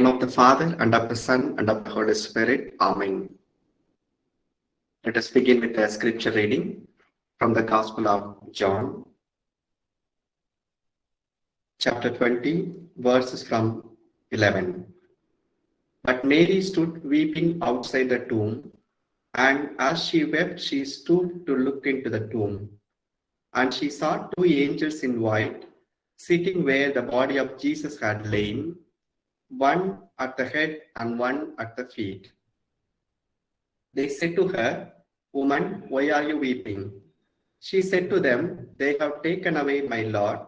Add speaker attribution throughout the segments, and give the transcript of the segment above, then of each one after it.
Speaker 1: name of the Father, and of the Son, and of the Holy Spirit. Amen. Let us begin with a scripture reading from the Gospel of John, chapter 20, verses from 11. But Mary stood weeping outside the tomb, and as she wept, she stood to look into the tomb. And she saw two angels in white, sitting where the body of Jesus had lain, one at the head and one at the feet. They said to her, "Woman, why are you weeping?" She said to them, "They have taken away my Lord,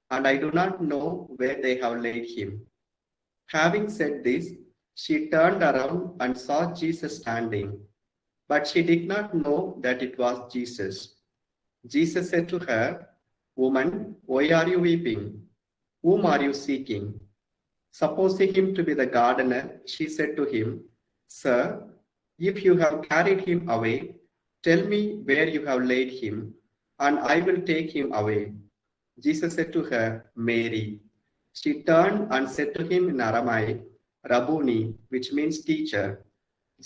Speaker 1: and I do not know where they have laid him." Having said this, she turned around and saw Jesus standing, but she did not know that it was Jesus. Jesus said to her, "Woman, why are you weeping? Whom are you seeking?" Supposing him to be the gardener, she said to him, "Sir, if you have carried him away, tell me where you have laid him, and I will take him away." Jesus said to her, "Mary." She turned and said to him in Aramaic, "Rabboni," which means teacher.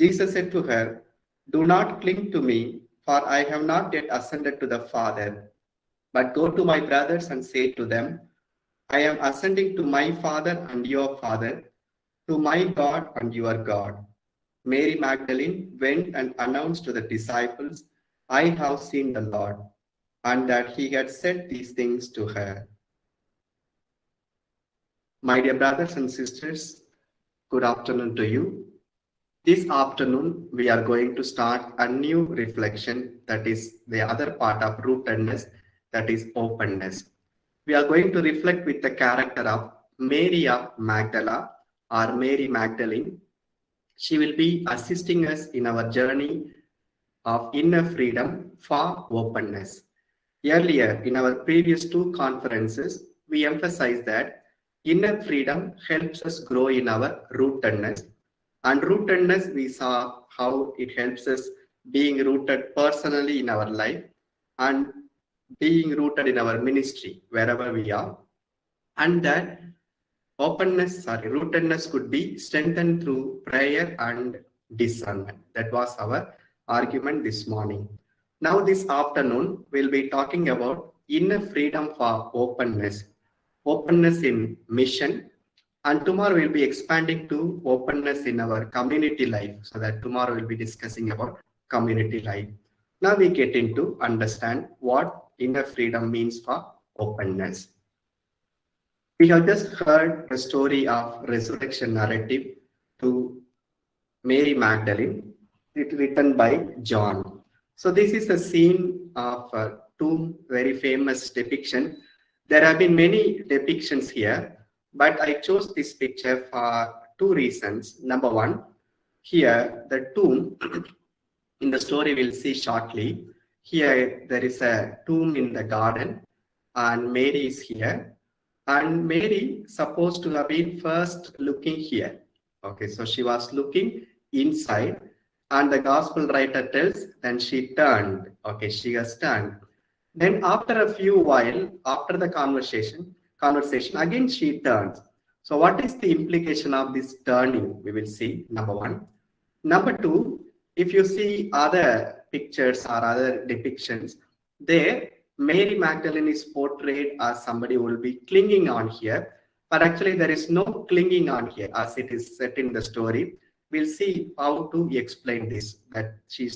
Speaker 1: Jesus said to her, "Do not cling to me, for I have not yet ascended to the Father. But go to my brothers and say to them, I am ascending to my Father and your Father, to my God and your God." Mary Magdalene went and announced to the disciples, "I have seen the Lord," and that he had said these things to her. My dear brothers and sisters, good afternoon to you. This afternoon, we are going to start a new reflection, that is the other part of rootedness, that is openness. We are going to reflect with the character of Mary of Magdala, or Mary Magdalene. She will be assisting us in our journey of inner freedom for openness. Earlier, in our previous two conferences, we emphasized that inner freedom helps us grow in our rootedness. And rootedness, we saw how it helps us being rooted personally in our life and being rooted in our ministry, wherever we are. And that rootedness could be strengthened through prayer and discernment. That was our argument this morning. Now this afternoon, we'll be talking about inner freedom for openness in mission, and tomorrow we'll be expanding to openness in our community life, so that tomorrow we'll be discussing about community life. Now we get into understand what inner freedom means for openness. We have just heard the story of resurrection narrative to Mary Magdalene, written by John. So this is a scene of two very famous depiction. There have been many depictions here, but I chose this picture for two reasons. Number one, here the tomb in the story we'll see shortly. Here there is a tomb in the garden, and Mary is here. And Mary supposed to have been first looking here. Okay, so she was looking inside, and the gospel writer tells, then she turned. Okay, she has turned. Then after a few while, after the conversation, again she turns. So what is the implication of this turning? We will see, number one. Number two, if you see other pictures or other depictions, there Mary Magdalene is portrayed as somebody who will be clinging on here, but actually there is no clinging on here as it is set in the story. We'll see how to explain this, that she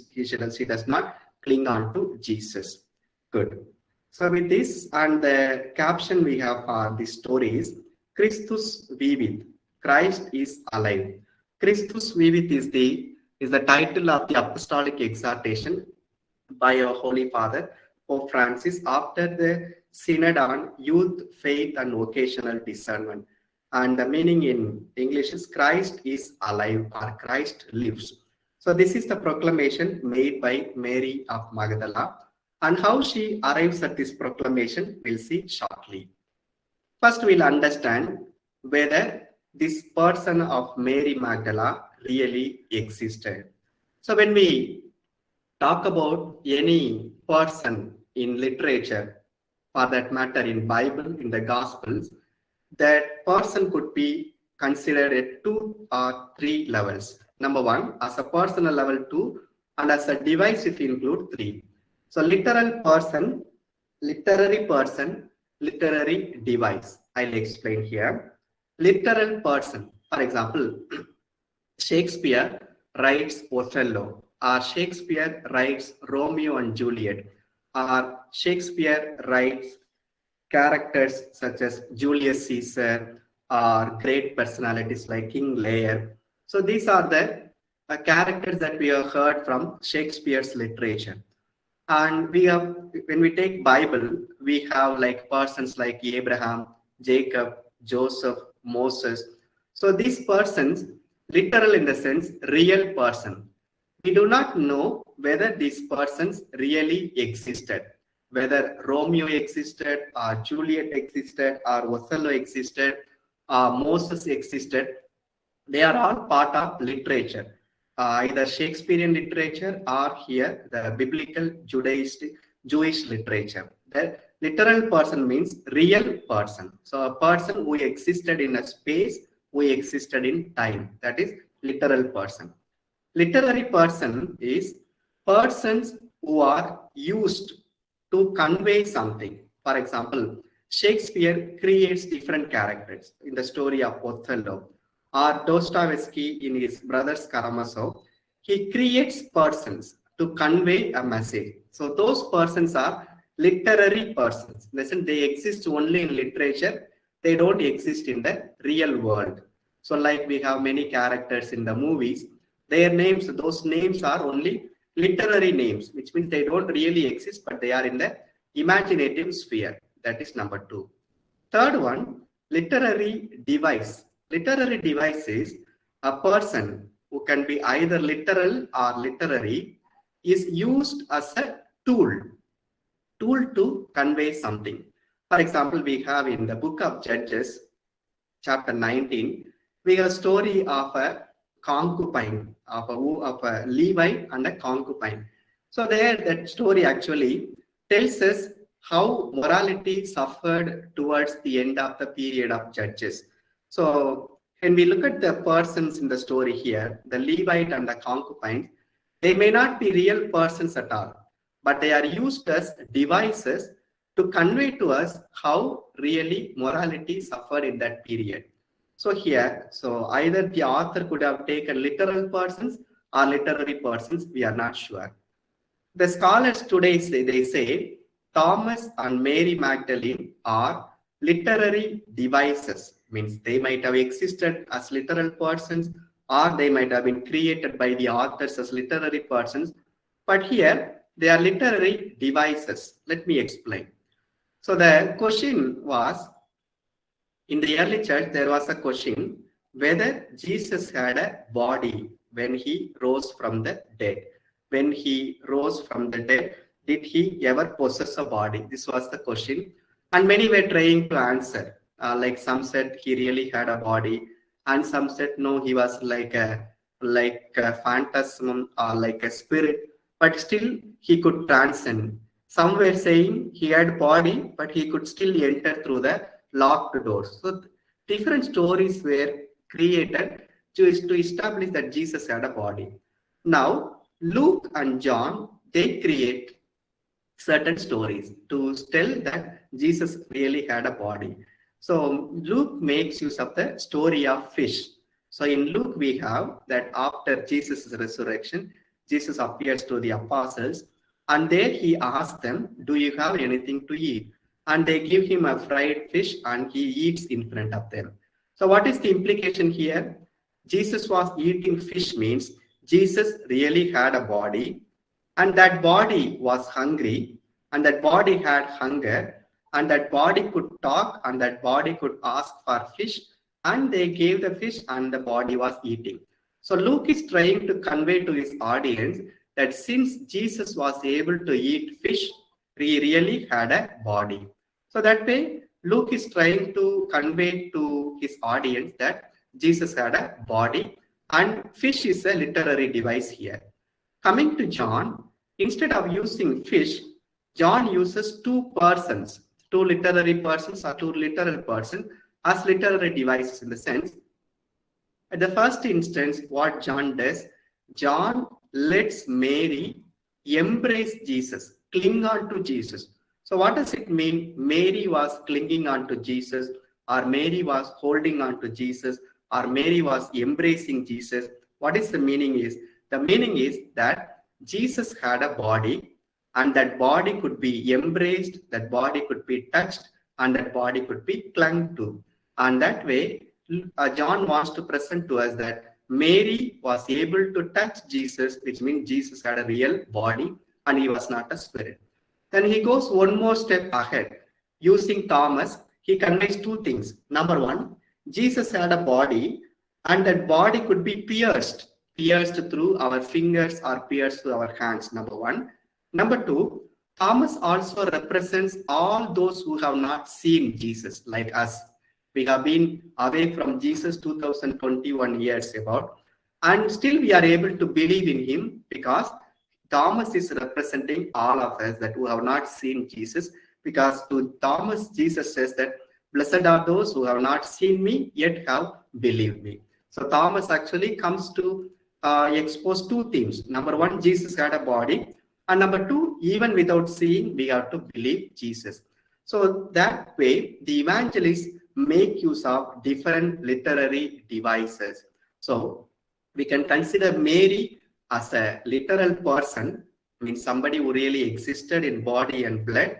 Speaker 1: does not cling on to Jesus. Good. So with this, and the caption we have for this story is Christus vivit, Christ is alive. Christus vivit is the title of the apostolic exhortation by our Holy Father, Pope Francis, after the Synod on Youth, Faith and Vocational Discernment. And the meaning in English is Christ is alive, or Christ lives. So this is the proclamation made by Mary of Magdala. And how she arrives at this proclamation, we'll see shortly. First, we'll understand whether this person of Mary Magdala really existed. So when we talk about any person in literature, for that matter in Bible, in the Gospels, that person could be considered at 2 or 3 levels. Number 1, as a person at level 2, and as a device if you include 3. So literal person, literary person, literary device. I'll explain here. Literal person, for example, Shakespeare writes Othello, or Shakespeare writes Romeo and Juliet, or Shakespeare writes characters such as Julius Caesar or great personalities like King Lear. So these are the characters that we have heard from Shakespeare's literature. And we have, when we take Bible, we have like persons like Abraham, Jacob, Joseph, Moses. So these persons, literal in the sense, real person. We do not know whether these persons really existed, whether Romeo existed, or Juliet existed, or Othello existed, or Moses existed. They are all part of literature, either Shakespearean literature or here the biblical Jewish literature. The literal person means real person. So a person who existed in a space, who existed in time. That is literal person. Literary person is persons who are used to convey something. For example, Shakespeare creates different characters in the story of Othello, or Dostoevsky in his Brothers Karamazov. He creates persons to convey a message. So those persons are literary persons. Listen, they exist only in literature. They don't exist in the real world. So like we have many characters in the movies, their names, those names are only literary names, which means they don't really exist, but they are in the imaginative sphere. That is number 2. Third one, literary device. Literary device is a person who can be either literal or literary, is used as a tool to convey something. For example, we have in the book of Judges, chapter 19, we have a story of a concubine, of a Levite and a concubine. So there, that story actually tells us how morality suffered towards the end of the period of Judges. So when we look at the persons in the story here, the Levite and the concubine, they may not be real persons at all, but they are used as devices to convey to us how really morality suffered in that period. So here, so either the author could have taken literal persons or literary persons, we are not sure. The scholars today say, they say Thomas and Mary Magdalene are literary devices, means they might have existed as literal persons or they might have been created by the authors as literary persons, but here they are literary devices. Let me explain. So the question was, in the early church, there was a question whether Jesus had a body when he rose from the dead. When he rose from the dead, did he ever possess a body? This was the question. And many were trying to answer. Like some said he really had a body, and some said no, he was like a phantasm or like a spirit, but still he could transcend. Some were saying he had body, but he could still enter through the locked doors. So different stories were created to establish that Jesus had a body. Now, Luke and John, they create certain stories to tell that Jesus really had a body. So Luke makes use of the story of fish. So in Luke, we have that after Jesus' resurrection, Jesus appears to the apostles, and there he asks them, do you have anything to eat? And they give him a fried fish and he eats in front of them. So what is the implication here? Jesus was eating fish means Jesus really had a body, and that body was hungry, and that body had hunger, and that body could talk, and that body could ask for fish, and they gave the fish and the body was eating. So Luke is trying to convey to his audience that since Jesus was able to eat fish, he really had a body. So that way, Luke is trying to convey to his audience that Jesus had a body, and fish is a literary device here. Coming to John, instead of using fish, John uses two persons, two literary persons or two literal persons as literary devices, in the sense At the first instance, what John does, John lets Mary embrace Jesus, cling on to Jesus. So what does it mean? Mary was clinging on to Jesus, or Mary was holding on to Jesus, or Mary was embracing Jesus. What is the meaning is? The meaning is that Jesus had a body, and that body could be embraced, that body could be touched, and that body could be clung to. And that way, John wants to present to us that Mary was able to touch Jesus, which means Jesus had a real body and he was not a spirit. Then he goes one more step ahead. Using Thomas, he conveys two things. Number one, Jesus had a body, and that body could be pierced through our fingers or pierced through our hands. Number one. Number two, Thomas also represents all those who have not seen Jesus, like us. We have been away from Jesus 2021 years about, and still we are able to believe in him because Thomas is representing all of us that who have not seen Jesus, because to Thomas, Jesus says that blessed are those who have not seen me yet have believed me. So Thomas actually comes to expose two themes. Number one, Jesus had a body, and number two, even without seeing, we have to believe Jesus. So that way, the evangelists make use of different literary devices. So we can consider Mary as a literal person, means somebody who really existed in body and blood,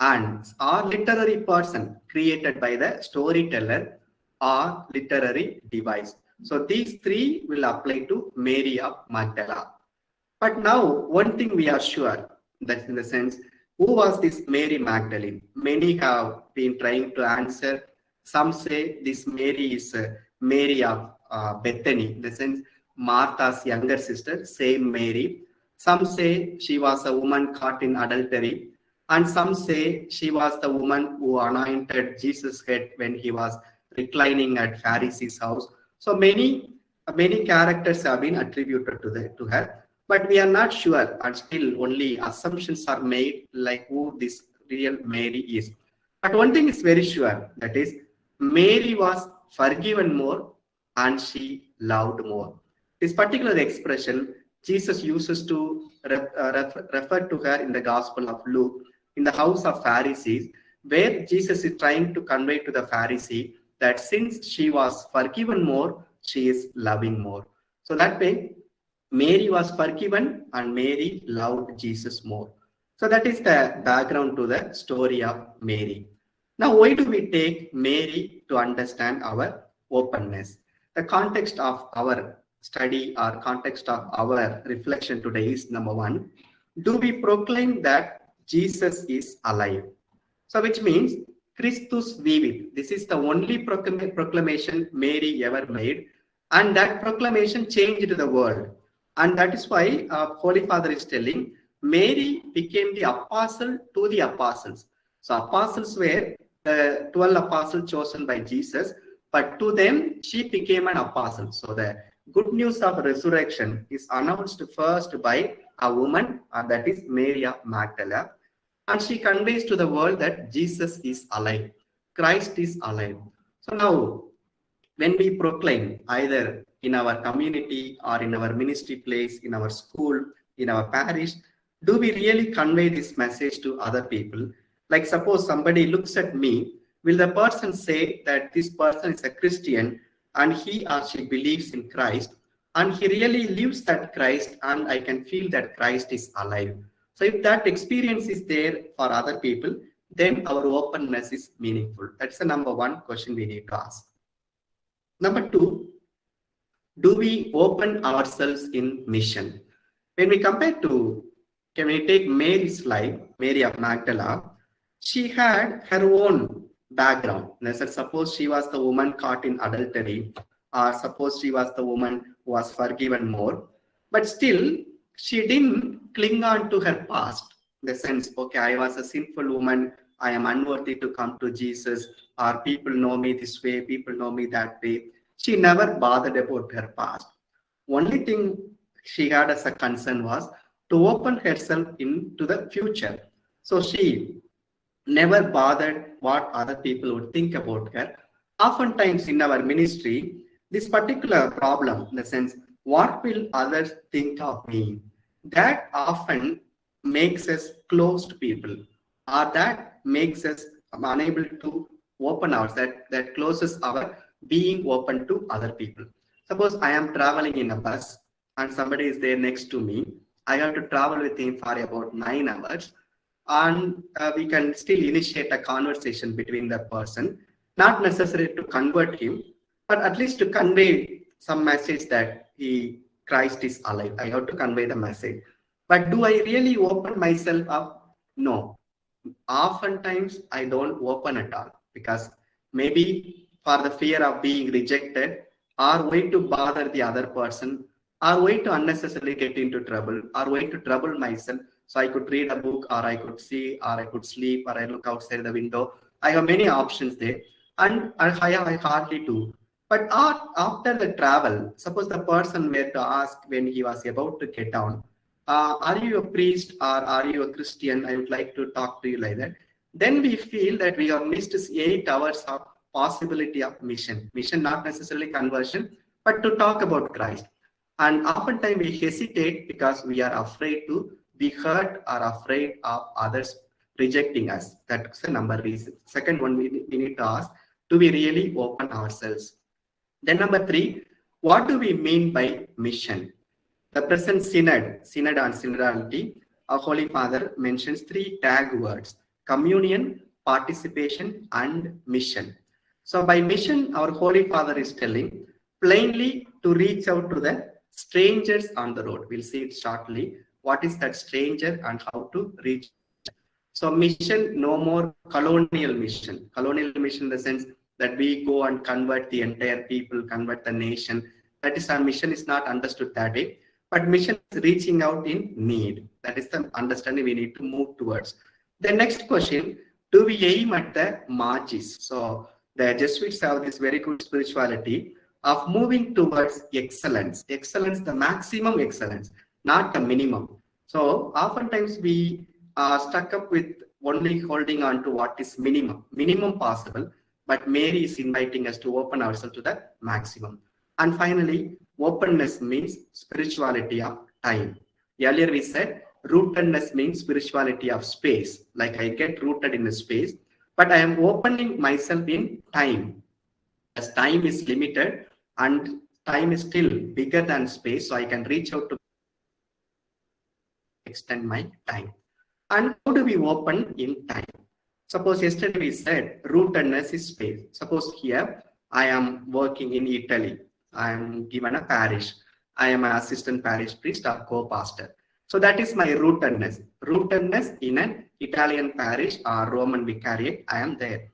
Speaker 1: and our literary person created by the storyteller or literary device. So these three will apply to Mary of Magdala. But now one thing we are sure, that in the sense, who was this Mary Magdalene? Many have been trying to answer. Some say this Mary is Mary of Bethany, in the sense Martha's younger sister, same Mary. Some say she was a woman caught in adultery, and some say she was the woman who anointed Jesus' head when he was reclining at Pharisee's house. So many characters have been attributed to her, but we are not sure, and still only assumptions are made like who this real Mary is. But one thing is very sure, that is, Mary was forgiven more and she loved more. This particular expression Jesus uses to refer to her in the Gospel of Luke, in the house of Pharisees, where Jesus is trying to convey to the Pharisee that since she was forgiven more, she is loving more. So that way, Mary was forgiven and Mary loved Jesus more. So that is the background to the story of Mary. Now, why do we take Mary to understand our openness? The context of our study or context of our reflection today is number one, do we proclaim that Jesus is alive? So which means Christus vivit. This is the only proclamation Mary ever made, and that proclamation changed the world. And that is why Holy Father is telling Mary became the apostle to the apostles. So apostles were the 12 apostles chosen by Jesus, but to them she became an apostle. So the good news of resurrection is announced first by a woman, and that is Mary of Magdala, and she conveys to the world that Jesus is alive, Christ is alive. So now, when we proclaim either in our community or in our ministry place, in our school, in our parish, do we really convey this message to other people? Like suppose somebody looks at me, will the person say that this person is a Christian and he or she believes in Christ and he really lives that Christ, and I can feel that Christ is alive? So if that experience is there for other people, then our openness is meaningful. That's the number one question we need to ask. Number two, do we open ourselves in mission? When we compare to, can we take Mary's life, Mary of Magdala, she had her own background. Suppose she was the woman caught in adultery, or suppose she was the woman who was forgiven more, but still she didn't cling on to her past. In the sense, okay, I was a sinful woman, I am unworthy to come to Jesus, or people know me this way, people know me that way. She never bothered about her past. Only thing she had as a concern was to open herself into the future. So she never bothered what other people would think about her. Oftentimes in our ministry, This particular problem, in the sense, what will others think of me, that often makes us closed people, or that makes us unable to open ours, that closes our being open to other people. Suppose I am traveling in a bus and somebody is there next to me. I have to travel with him for about 9 hours, and we can still initiate a conversation between the person, not necessary to convert him, but at least to convey some message that Christ is alive. I have to convey the message. But do I really open myself up? No. Oftentimes I don't open at all, because maybe for the fear of being rejected, or way to bother the other person, or way to unnecessarily get into trouble, or way to trouble myself. So I could read a book, or I could see, or I could sleep, or I look outside the window. I have many options there, and I hardly do. But after the travel, suppose the person were to ask when he was about to get down, are you a priest or are you a Christian? I would like to talk to you like that. Then we feel that we have missed 8 hours of possibility of mission. Mission, not necessarily conversion, but to talk about Christ. And oftentimes we hesitate because we are afraid to be hurt or afraid of others rejecting us. That's the number reason. Second one, we need to ask, do we really open ourselves? Then number 3, what do we mean by mission? The present synod on synodality, our Holy Father mentions 3 tag words: communion, participation, and mission. So by mission, our Holy Father is telling plainly to reach out to the strangers on the road. We'll see it shortly. What is that stranger and how to reach? So mission, no more colonial mission. Colonial mission in the sense that we go and convert the entire people, convert the nation. That is, our mission is not understood that way. But mission is reaching out in need. That is the understanding we need to move towards. The next question, do we aim at the margins? So the Jesuits have this very good spirituality of moving towards excellence. Excellence, the maximum excellence, not the minimum. So oftentimes we are stuck up with only holding on to what is minimum possible. But Mary is inviting us to open ourselves to the maximum. And finally, openness means spirituality of time. Earlier we said rootedness means spirituality of space. Like I get rooted in a space, but I am opening myself in time. As time is limited and time is still bigger than space, so I can reach out to extend my time. And how do we open in time? Suppose yesterday we said rootedness is space. Suppose here I am working in Italy. I am given a parish. I am an assistant parish priest or co-pastor. So that is my rootedness. Rootedness in an Italian parish or Roman vicariate, I am there.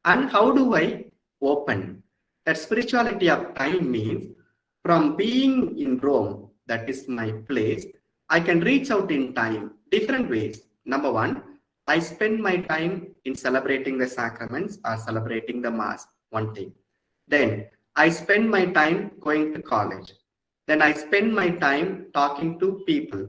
Speaker 1: And how do I open? That spirituality of time means from being in Rome, that is my place, I can reach out in time different ways. Number 1, I spend my time in celebrating the sacraments or celebrating the Mass, one thing. Then I spend my time going to college. Then I spend my time talking to people.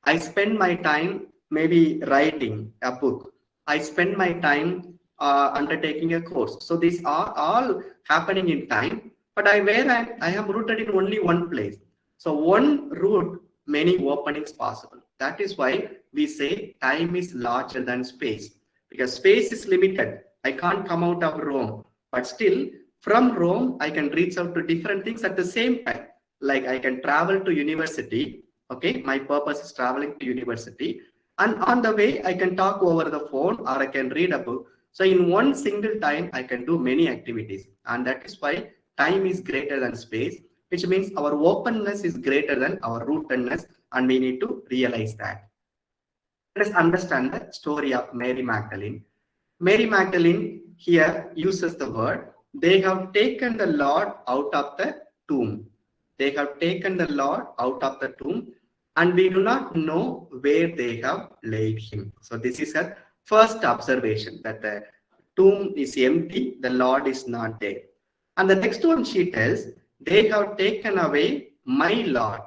Speaker 1: I spend my time maybe writing a book. I spend my time undertaking a course. So these are all happening in time, but I am rooted in only one place. So one route, many openings possible. That is why we say time is larger than space, because space is limited. I can't come out of Rome, but still from Rome, I can reach out to different things at the same time. Like I can travel to university. Okay, my purpose is traveling to university. And on the way, I can talk over the phone or I can read a book. So in one single time, I can do many activities. And that is why time is greater than space, which means our openness is greater than our rootedness. And we need to realize that. Let us understand the story of Mary Magdalene. Mary Magdalene here uses the word, they have taken the Lord out of the tomb. They have taken the Lord out of the tomb, and we do not know where they have laid him. So this is a first observation, that the tomb is empty, the Lord is not there. And the next one she tells, they have taken away my Lord.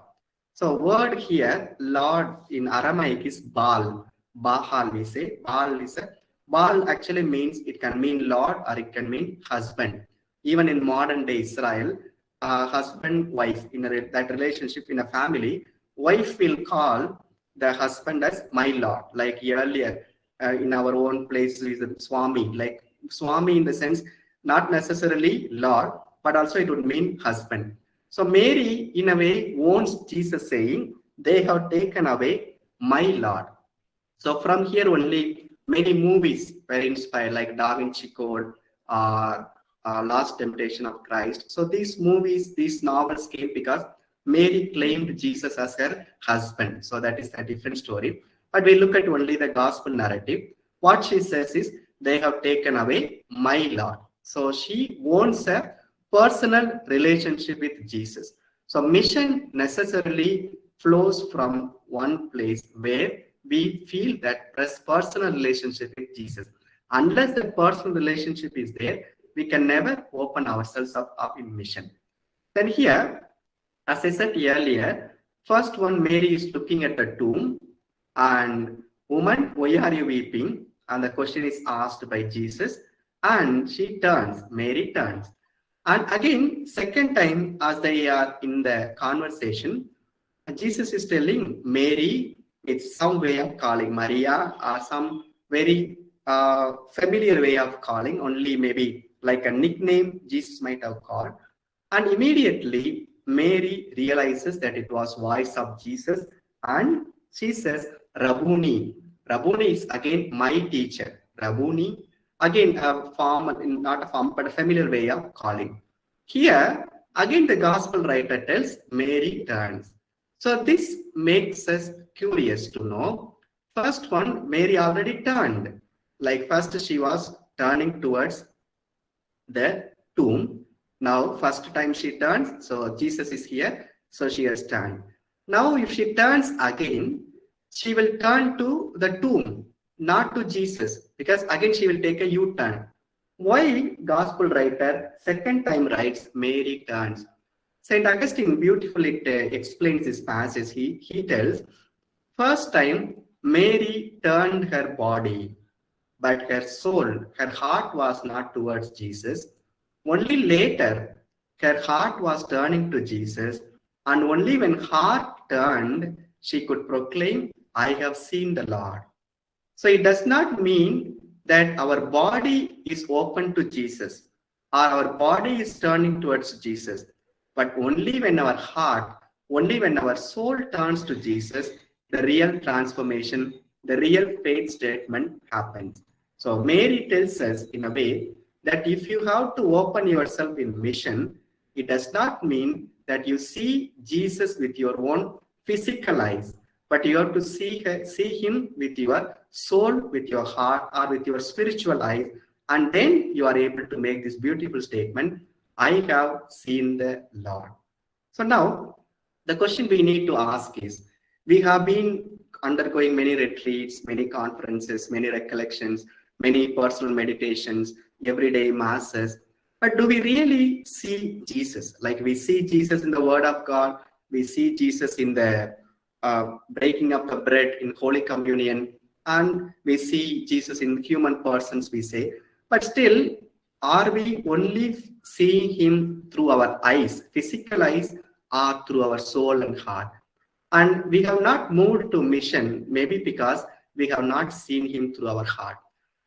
Speaker 1: So word here, Lord in Aramaic is Baal. Bahal we say. Baal actually means, it can mean Lord or it can mean husband. Even in modern day Israel, husband wife in that relationship in a family, wife will call the husband as my lord, like earlier in our own place is swami, like swami in the sense not necessarily lord, but also it would mean husband. So Mary in a way owns Jesus, saying they have taken away my lord. So from here only many movies were inspired, like Da Vinci Code, uh, Last Temptation of Christ. So these movies, these novels came because Mary claimed Jesus as her husband. So that is a different story. But we look at only the gospel narrative. What she says is, they have taken away my Lord. So she wants a personal relationship with Jesus. So mission necessarily flows from one place where we feel that personal relationship with Jesus. Unless that personal relationship is there, we can never open ourselves up in mission. Then here, as I said earlier, first one, Mary is looking at the tomb and, woman, why are you weeping? And the question is asked by Jesus, and she turns, Mary turns. And again, second time, as they are in the conversation, Jesus is telling Mary, it's some way of calling Maria, or some very familiar way of calling, only maybe like a nickname Jesus might have called. And immediately Mary realizes that it was voice of Jesus, and she says, Rabboni. Rabboni is again my teacher. Rabboni, again a form, not a form, but a familiar way of calling. Here, again the gospel writer tells Mary turns. So this makes us curious to know. First one, Mary already turned. Like first she was turning towards the tomb. Now first time she turns, so Jesus is here, so she has turned. Now if she turns again, she will turn to the tomb, not to Jesus, because again she will take a U-turn. Why gospel writer second time writes Mary turns? Saint Augustine beautifully explains this passage. He tells, first time Mary turned her body, but her soul, her heart was not towards Jesus. Only later, her heart was turning to Jesus, and only when heart turned, she could proclaim, I have seen the Lord. So it does not mean that our body is open to Jesus or our body is turning towards Jesus, but only when our heart, only when our soul turns to Jesus, the real transformation, the real faith statement happens. So Mary tells us in a way that if you have to open yourself in mission, it does not mean that you see Jesus with your own physical eyes, but you have to see him with your soul, with your heart, or with your spiritual eyes, and then you are able to make this beautiful statement, I have seen the Lord. So now, the question we need to ask is, we have been undergoing many retreats, many conferences, many recollections, many personal meditations, everyday masses, but do we really see Jesus? Like we see Jesus in the Word of God, we see Jesus in the breaking up the bread in Holy Communion, and we see Jesus in human persons, we say, but still, are we only seeing him through our eyes, physical eyes, or through our soul and heart? And we have not moved to mission, maybe because we have not seen him through our heart.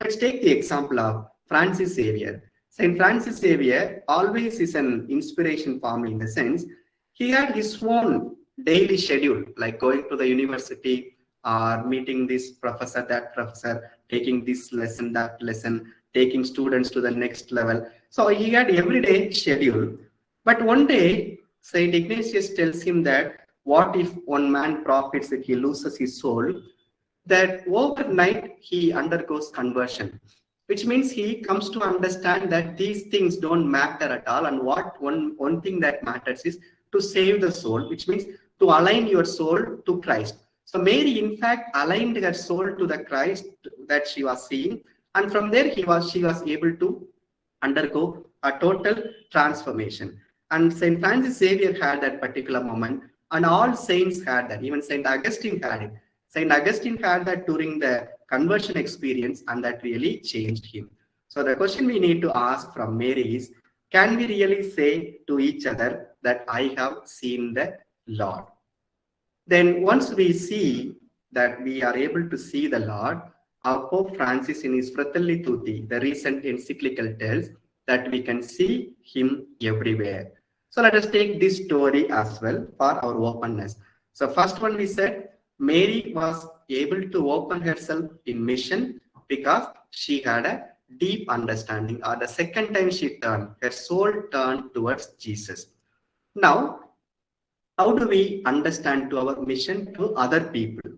Speaker 1: Let's take the example of Francis Xavier. Saint Francis Xavier always is an inspiration for me in the sense, he had his own daily schedule, like going to the university or meeting this professor, that professor, taking this lesson, that lesson, taking students to the next level. So he had everyday schedule. But one day, Saint Ignatius tells him that what if one man profits if he loses his soul? That overnight he undergoes conversion, which means he comes to understand that these things don't matter at all. And what one thing that matters is to save the soul, which means to align your soul to Christ. So Mary, in fact, aligned her soul to the Christ that she was seeing. And from there, she was able to undergo a total transformation. And St. Francis Xavier had that particular moment, and all saints had that. Even St. Augustine had it. St. Augustine had that during the conversion experience, and that really changed him. So the question we need to ask from Mary is, can we really say to each other that I have seen the Lord? Then once we see that we are able to see the Lord, our Pope Francis in his Fratelli Tutti, the recent encyclical tells that we can see him everywhere. So let us take this story as well for our openness. So first one we said, Mary was able to open herself in mission because she had a deep understanding, or the second time she turned, her soul turned towards Jesus. Now, how do we understand to our mission to other people?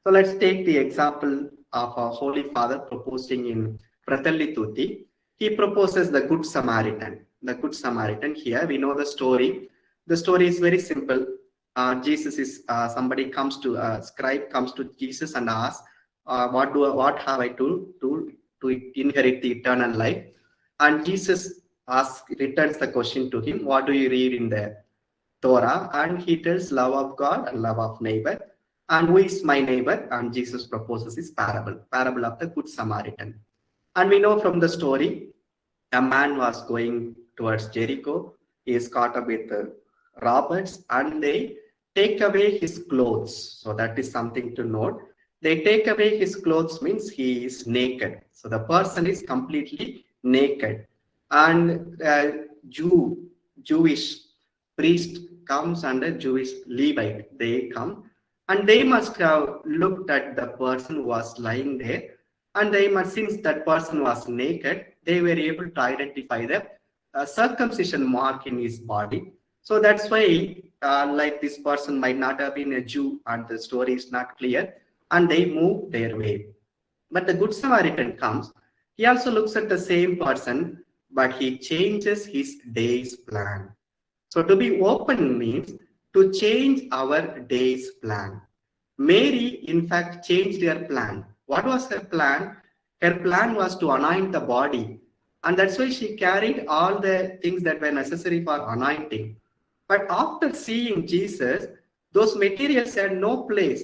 Speaker 1: So let's take the example of our Holy Father proposing in Fratelli Tutti. He proposes the Good Samaritan. The Good Samaritan here, we know the story. The story is very simple. Jesus is somebody comes to a scribe comes to Jesus and asks, what have I to inherit the eternal life? And Jesus returns the question to him, what do you read in the Torah? And he tells love of God and love of neighbor. And who is my neighbor? And Jesus proposes his parable of the Good Samaritan. And we know from the story, a man was going towards Jericho. He is caught up with robbers and they take away his clothes. So that is something to note. They take away his clothes means he is naked. So the person is completely naked. And Jewish priest comes and a Jewish Levite, they come and they must have looked at the person who was lying there, and they must, since that person was naked, they were able to identify the circumcision mark in his body. So that's why, like this person might not have been a Jew, and the story is not clear, and they move their way. But the Good Samaritan comes. He also looks at the same person, but he changes his day's plan. So to be open means to change our day's plan. Mary, in fact, changed her plan. What was her plan? Her plan was to anoint the body. And that's why she carried all the things that were necessary for anointing. But after seeing Jesus, those materials had no place.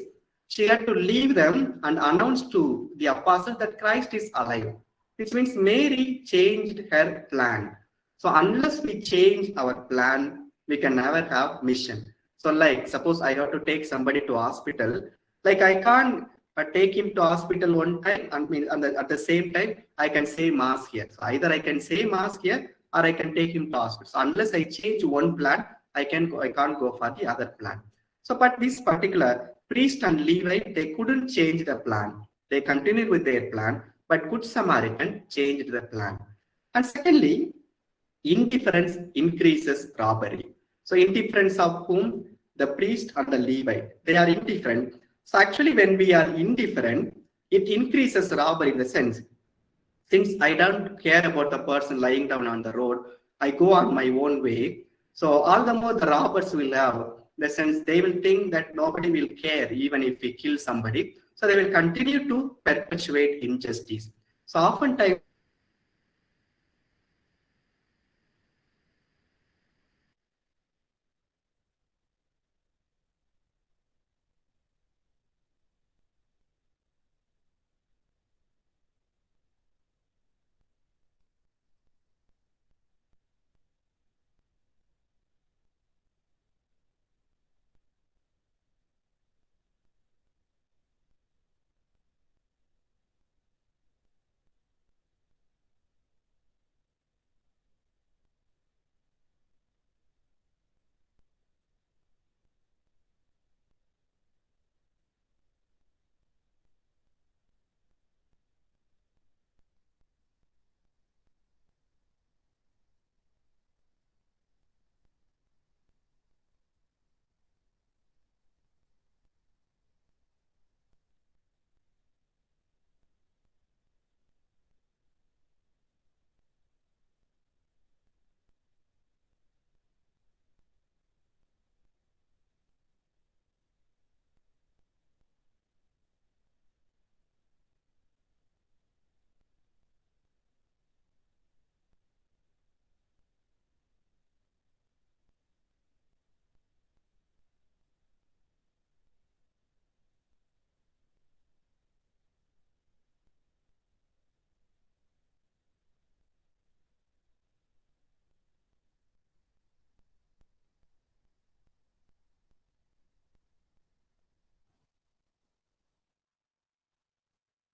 Speaker 1: She had to leave them and announce to the apostles that Christ is alive. Which means Mary changed her plan. So unless we change our plan, we can never have mission. So like, suppose I have to take somebody to hospital, like I can't take him to hospital one time, I mean, at the same time, I can say mass here. So either I can say mass here or I can take him to hospital. So unless I change one plan, I can't go for the other plan. So, but this particular priest and Levite, they couldn't change the plan. They continued with their plan, but Good Samaritan changed the plan. And secondly, indifference increases robbery. So indifference of whom? The priest and the Levite. They are indifferent. So actually when we are indifferent, it increases robbery in the sense, since I don't care about the person lying down on the road, I go on my own way. So all the more the robbers will have, the sense they will think that nobody will care even if we kill somebody. So they will continue to perpetuate injustice. So oftentimes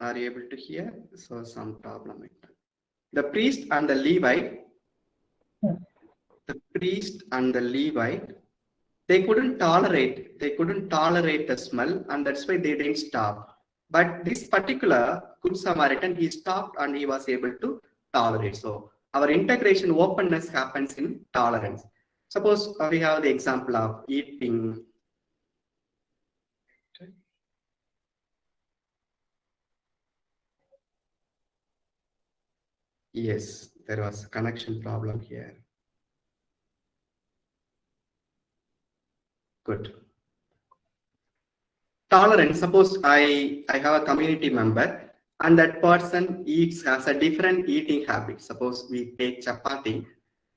Speaker 1: Are you able to hear? So some problem with that. The priest and the Levite, the priest and the Levite, they couldn't tolerate the smell, and that's why they didn't stop. But this particular Good Samaritan, he stopped and he was able to tolerate. So our integration openness happens in tolerance. Suppose we have the example of eating. Yes, there was a connection problem here. Good. Tolerance. Suppose I have a community member and that person has a different eating habit. Suppose we take chapati,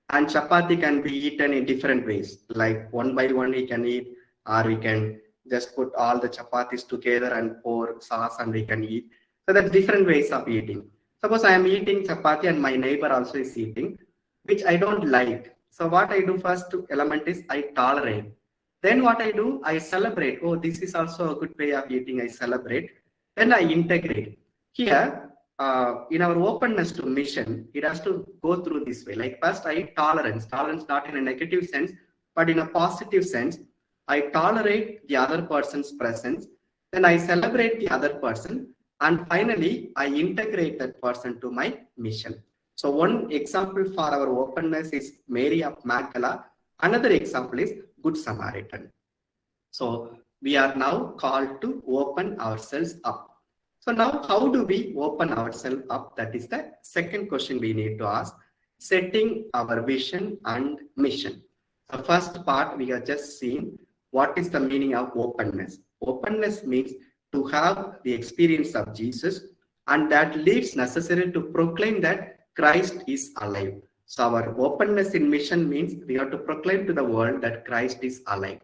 Speaker 1: and chapati can be eaten in different ways. Like one by one we can eat, or we can just put all the chapatis together and pour sauce and we can eat. So that's different ways of eating. Suppose I am eating chapati and my neighbor also is eating, which I don't like. So what I do first element is I tolerate. Then what I do, I celebrate. Oh, this is also a good way of eating. I celebrate. Then I integrate. Here, in our openness to mission, it has to go through this way. Like first, I tolerance not in a negative sense, but in a positive sense. I tolerate the other person's presence. Then I celebrate the other person. And finally, I integrate that person to my mission. So one example for our openness is Mary of Magdala. Another example is Good Samaritan. So we are now called to open ourselves up. So now how do we open ourselves up? That is the second question we need to ask. Setting our vision and mission. The first part we have just seen. What is the meaning of openness? Openness means to have the experience of Jesus, and that leads necessary to proclaim that Christ is alive. So our openness in mission means we have to proclaim to the world that Christ is alive.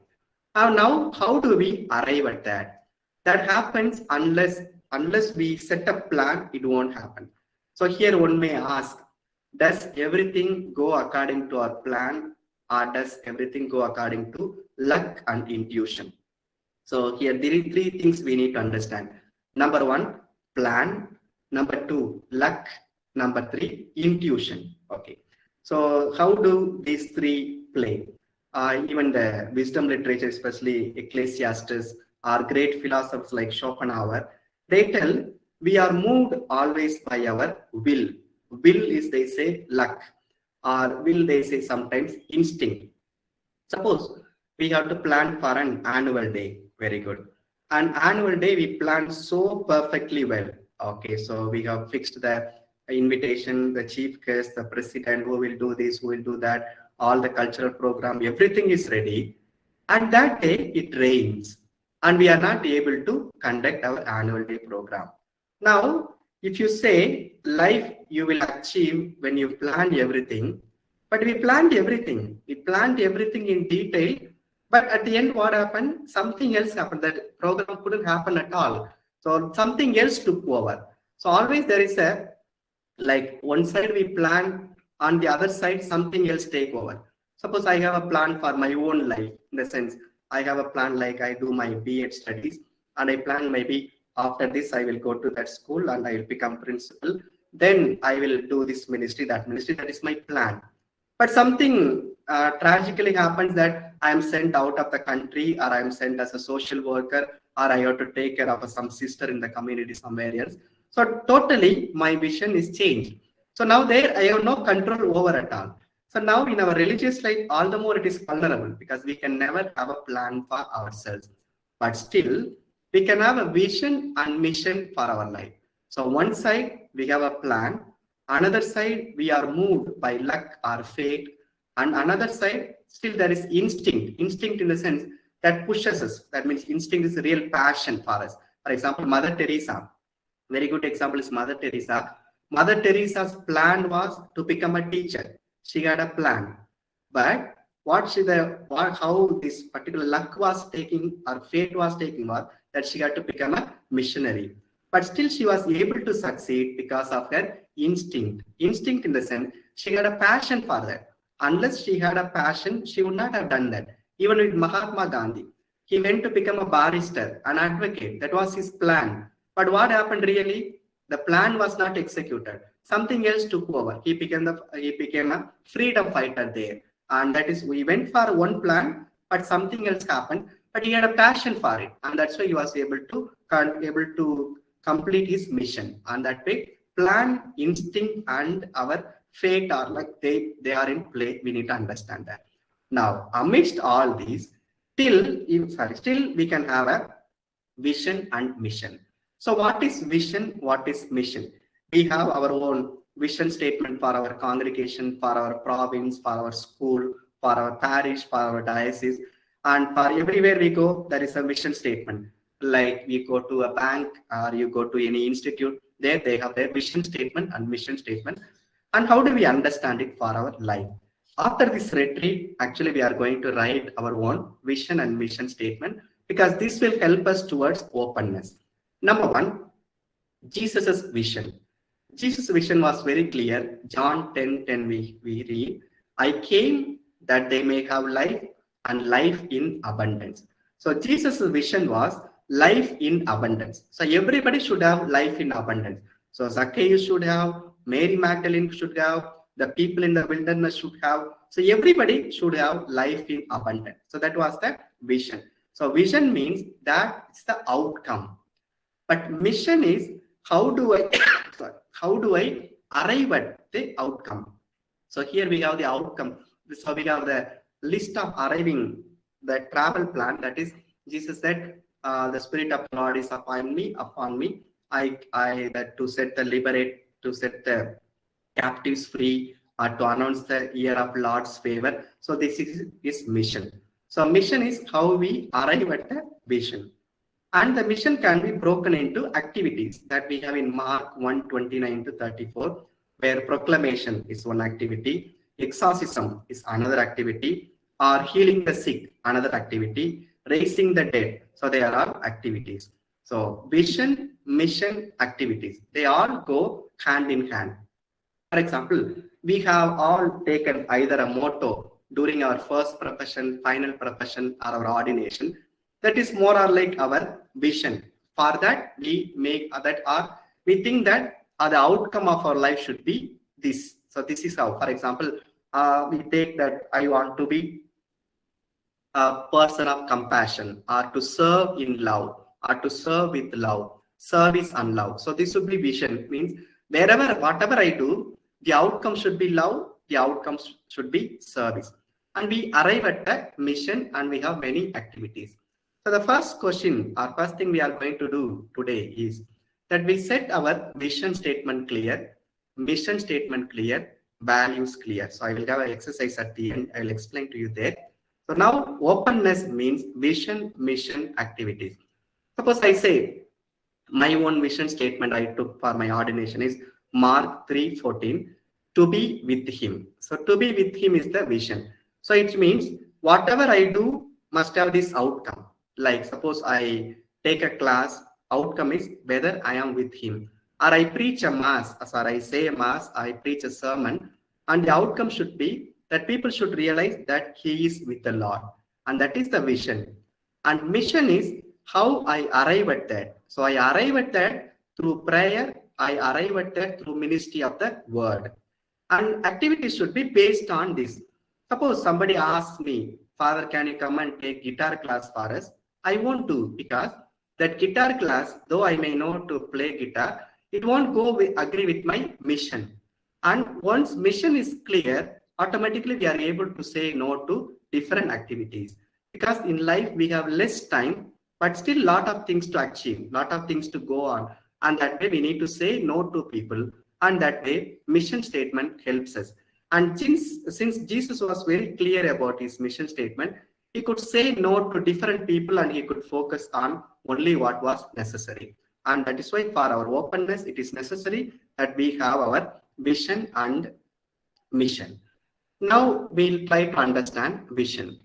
Speaker 1: Now, how do we arrive at that? That happens unless we set a plan, it won't happen. So here one may ask, does everything go according to our plan, or does everything go according to luck and intuition? So here there are three things we need to understand. Number one, plan. Number two, luck. Number three, intuition. Okay. So how do these three play? Even the wisdom literature, especially Ecclesiastes, or great philosophers like Schopenhauer, they tell we are moved always by our will. Will is, they say, luck, or will, they say, sometimes instinct. Suppose we have to plan for an annual day. Very good. An annual day we plan so perfectly well. Okay, so we have fixed the invitation, the chief guest, the president, who will do this, who will do that, all the cultural program, everything is ready. And that day it rains and we are not able to conduct our annual day program. Now, if you say life you will achieve when you plan everything, but we planned everything. We planned everything in detail, but at the end what happened? Something else happened. That program couldn't happen at all. So something else took over. So always there is a, like one side we plan, on the other side something else take over. Suppose I have a plan for my own life, in the sense I have a plan, like I do my B.Ed studies and I plan maybe after this I will go to that school and I will become principal. Then I will do this ministry, that is my plan. But something tragically happens, that I am sent out of the country, or I am sent as a social worker, or I have to take care of some sister in the community somewhere else. So totally my vision is changed. So now there I have no control over at all. So now in our religious life, all the more it is vulnerable, because we can never have a plan for ourselves. But still, we can have a vision and mission for our life. So one side we have a plan, another side we are moved by luck or fate, and another side still there is instinct. Instinct in the sense that pushes us. That means instinct is a real passion for us. For example, Mother Teresa. Very good example is Mother Teresa. Mother Teresa's plan was to become a teacher. She had a plan, but how this particular luck was taking, or fate was taking, was that she had to become a missionary. But still she was able to succeed because of her instinct. Instinct in the sense she had a passion for that. Unless she had a passion, she would not have done that. Even with Mahatma Gandhi, he went to become a barrister, an advocate. That was his plan. But what happened really? The plan was not executed. Something else took over. He became a freedom fighter there. And that is, we went for one plan, but something else happened. But he had a passion for it. And that's why he was able to complete his mission. And that way, plan, instinct, and our fate are like they are in play. We need to understand that. Now, amidst all these, still we can have a vision and mission. So what is vision? What is mission? We have our own vision statement for our congregation, for our province, for our school, for our parish, for our diocese, and for everywhere we go, there is a vision statement. Like we go to a bank or you go to any institute, there they have their vision statement and mission statement. And how do we understand it for our life? After this retreat, actually, we are going to write our own vision and mission statement because this will help us towards openness. Number one, Jesus's vision. Jesus' vision was very clear. John 10:10 we read, I came that they may have life and life in abundance. So Jesus' vision was life in abundance. So everybody should have life in abundance. So Zacchaeus should have, Mary Magdalene should have, the people in the wilderness should have. So everybody should have life in abundance. So that was the vision. So vision means that it's the outcome. But mission is how do I arrive at the outcome? So here we have the outcome. So we have the list of arriving, the travel plan. That is, Jesus said, the Spirit of the Lord is upon me. I that to set the captives free, to announce the year of Lord's favor. So this is his mission. So mission is how we arrive at the vision. And the mission can be broken into activities that we have in Mark 1:29 to 34, where proclamation is one activity, exorcism is another activity, or healing the sick, another activity, raising the dead. So they are all activities. So vision, mission, activities, they all go hand in hand. For example, we have all taken either a motto during our first profession, final profession, or our ordination. That is more or like our vision. For that, we think that the outcome of our life should be this. So this is how, for example, we take that I want to be a person of compassion, or to serve in love, or to serve with love, service and love. So this would be vision. Means whatever I do, the outcome should be love, the outcomes should be service. And we arrive at the mission and we have many activities. So the first question or first thing we are going to do today is that we set our vision statement clear, mission statement clear, values clear. So I will have an exercise at the end. I will explain to you there. So now openness means vision, mission, activities. Suppose I say my own vision statement I took for my ordination is Mark 3:14, to be with him. So to be with him is the vision. So it means whatever I do must have this outcome. Like suppose I take a class, outcome is whether I am with him. Or I preach a mass, or I say a mass, I preach a sermon, and the outcome should be that people should realize that he is with the Lord. And that is the vision. And mission is how I arrive at that. So I arrive at that through prayer, I arrive at that through ministry of the word. And activities should be based on this. Suppose somebody asks me, Father, can you come and take guitar class for us? I won't do, because that guitar class, though I may know to play guitar, it won't agree with my mission. And once mission is clear, automatically we are able to say no to different activities. Because in life we have less time, but still a lot of things to achieve, lot of things to go on. And that way we need to say no to people. And that way mission statement helps us. And since Jesus was very clear about his mission statement, he could say no to different people and he could focus on only what was necessary. And that is why for our openness, it is necessary that we have our vision and mission. Now we'll try to understand vision.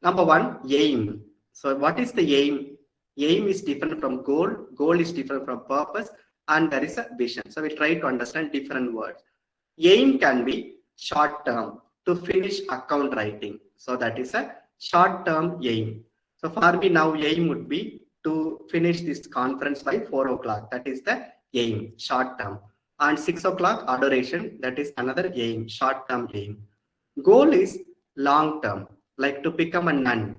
Speaker 1: Number one, aim. So what is the aim? Aim is different from goal. Goal is different from purpose. And there is a vision. So we'll try to understand different words. Aim can be short term, to finish account writing. So that is a short term aim. So for me now aim would be to finish this conference by 4 o'clock. That is the aim, short term. And 6 o'clock adoration, that is another aim, short term aim. Goal is long term, like to become a nun,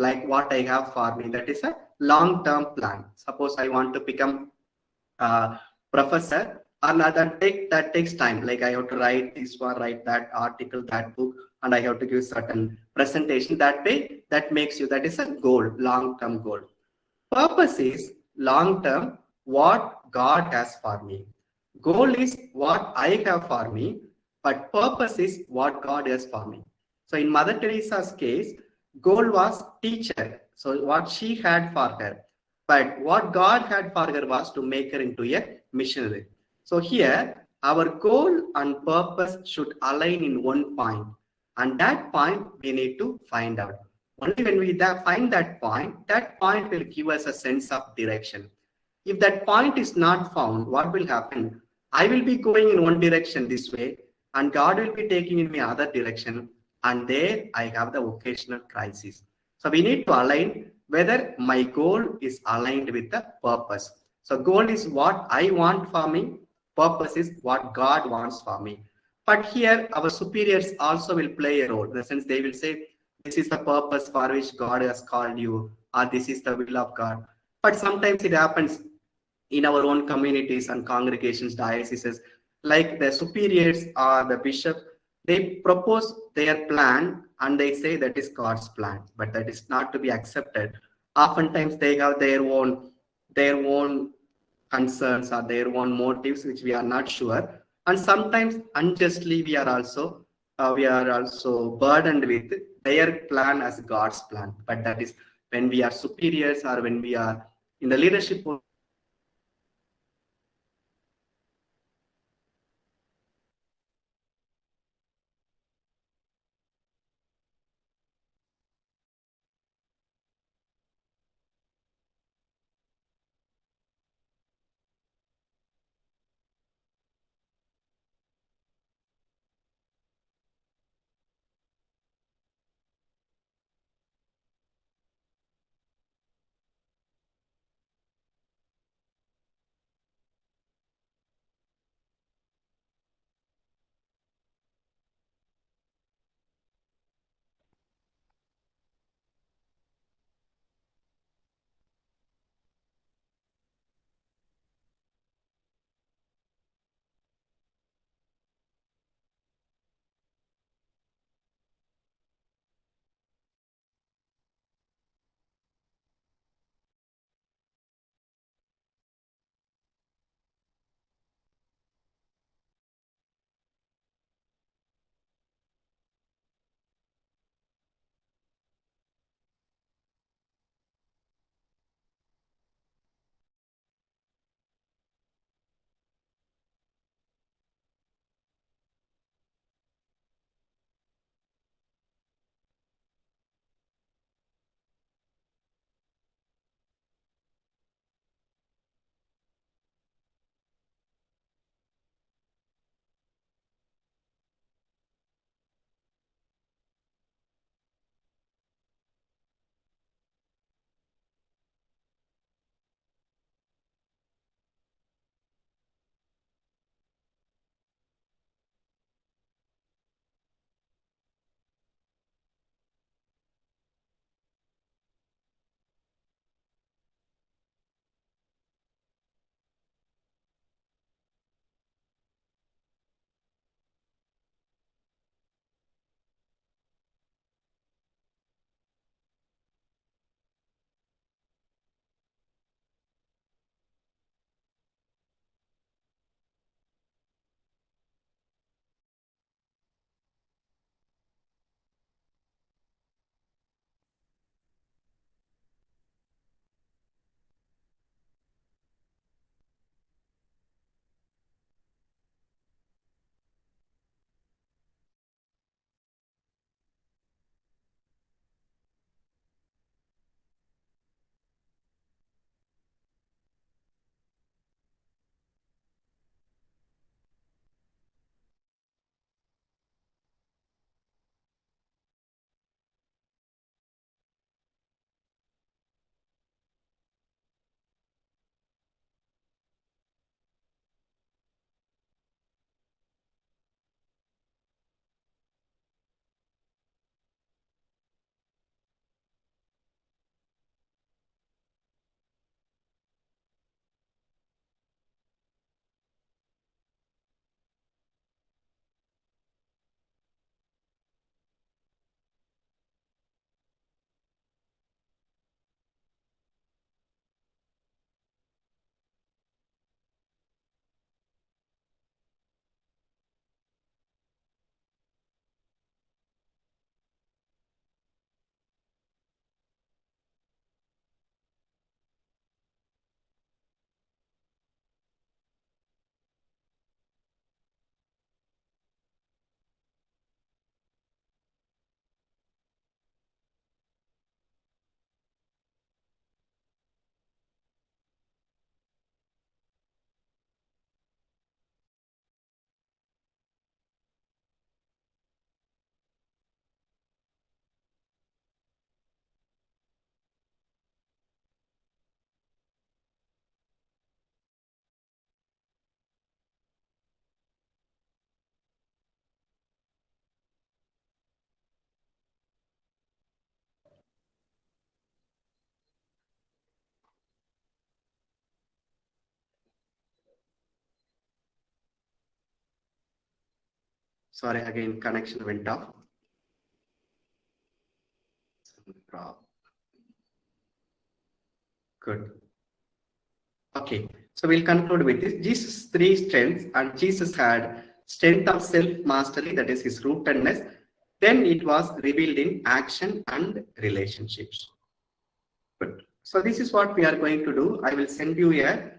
Speaker 1: like what I have for me. That is a long term plan. Suppose I want to become a professor, and that takes time. Like I have to write this one, write that article, that book, and I have to give certain presentation. That way, that makes you, that is a goal, long term goal. Purpose is long term, what God has for me. Goal is what I have for me, but purpose is what God has for me. So in Mother Teresa's case, goal was teacher. So what she had for her, but what God had for her was to make her into a missionary. So here, our goal and purpose should align in one point, and that point we need to find out. Only when we find that point will give us a sense of direction. If that point is not found, what will happen? I will be going in one direction this way, and God will be taking in me other direction, and there I have the occasional crisis. So we need to align whether my goal is aligned with the purpose. So goal is what I want for me, purpose is what God wants for me. But here our superiors also will play a role, in the sense they will say, this is the purpose for which God has called you, or this is the will of God. But sometimes it happens in our own communities and congregations, dioceses, like the superiors or the bishop, they propose their plan and they say that is God's plan, but that is not to be accepted. Oftentimes they have their own concerns or their own motives, which we are not sure. And sometimes unjustly we are also burdened with their plan as God's plan. But that is when we are superiors or when we are in the leadership. Sorry, again, connection went off. Good. Okay, so we'll conclude with this. Jesus' three strengths, and Jesus had strength of self-mastery, that is his rootedness. Then it was revealed in action and relationships. Good. So this is what we are going to do. I will send you a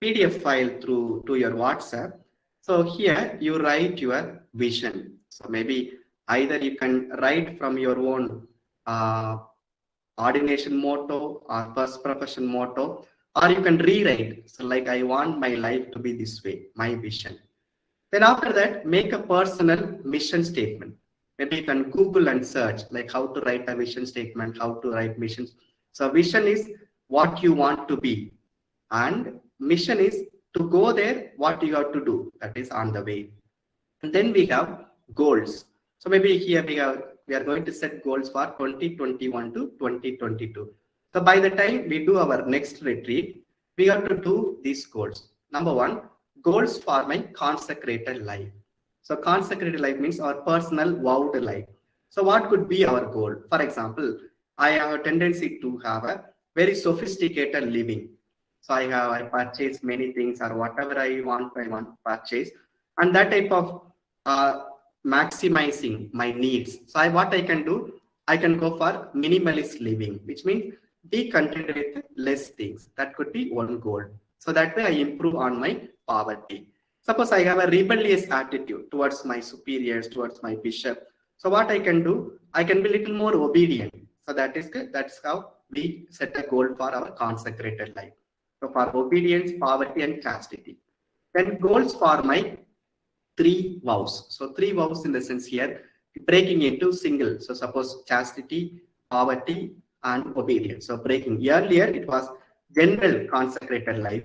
Speaker 1: PDF file through to your WhatsApp. So here you write your vision. So maybe either you can write from your own ordination motto or first profession motto, or you can rewrite. So like, I want my life to be this way, my vision. Then after that, make a personal mission statement. Maybe you can Google and search like how to write a vision statement, how to write missions. So vision is what you want to be, and mission is to go there, what you have to do, that is on the way. And then we have goals. So maybe here we are going to set goals for 2021 to 2022. So by the time we do our next retreat, we have to do these goals. Number one, goals for my consecrated life. So consecrated life means our personal vowed life. So what could be our goal? For example, I have a tendency to have a very sophisticated living. So I purchase many things, or whatever I want to purchase, and that type of maximizing my needs. So what I can do, I can go for minimalist living, which means be content with less things. That could be one goal. So that way I improve on my poverty. Suppose I have a rebellious attitude towards my superiors, towards my bishop. So what I can do, I can be a little more obedient. So that is good. That's how we set a goal for our consecrated life. So for obedience, poverty, and chastity. Then goals for my three vows. So three vows in the sense here, breaking into single. So suppose chastity, poverty, and obedience. So breaking. Earlier it was general consecrated life,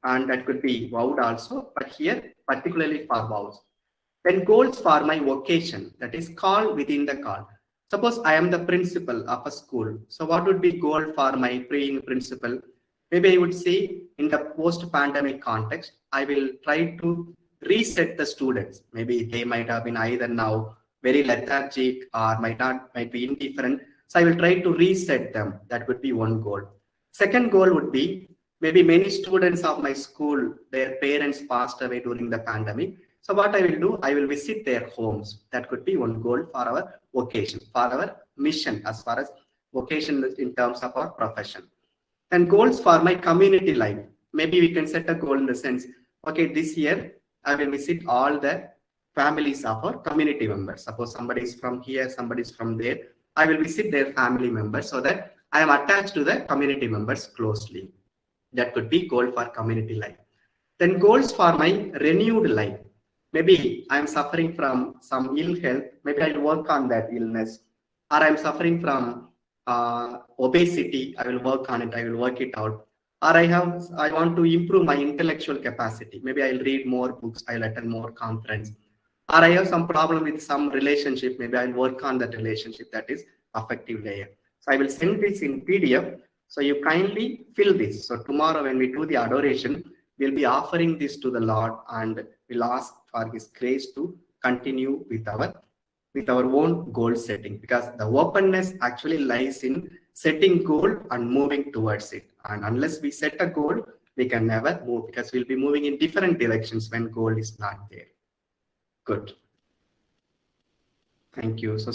Speaker 1: and that could be vowed also, but here particularly for vows. Then goals for my vocation, that is call within the call. Suppose I am the principal of a school. So what would be goal for my praying principal? Maybe I would say in the post-pandemic context, I will try to reset the students. Maybe they might have been either now very lethargic or might be indifferent. So I will try to reset them. That would be one goal. Second goal would be, maybe many students of my school, their parents passed away during the pandemic. So what I will do, I will visit their homes. That could be one goal for our vocation, for our mission, as far as vocation in terms of our profession. And goals for my community life. Maybe we can set a goal in the sense, okay, this year I will visit all the families of our community members. Suppose somebody is from here, somebody is from there. I will visit their family members so that I am attached to the community members closely. That could be goal for community life. Then goals for my renewed life. Maybe I am suffering from some ill health. Maybe I will work on that illness. Or I am suffering from obesity. I will work on it. I will work it out. Or I want to improve my intellectual capacity. Maybe I'll read more books. I'll attend more conference. Or I have some problem with some relationship. Maybe I'll work on that relationship. That is affective layer. So I will send this in PDF. So you kindly fill this. So tomorrow when we do the adoration, we'll be offering this to the Lord, and we'll ask for His grace to continue with our own goal setting, because the openness actually lies in setting goal and moving towards it. And unless we set a goal, we can never move, because we'll be moving in different directions when goal is not there. Good. Thank you. So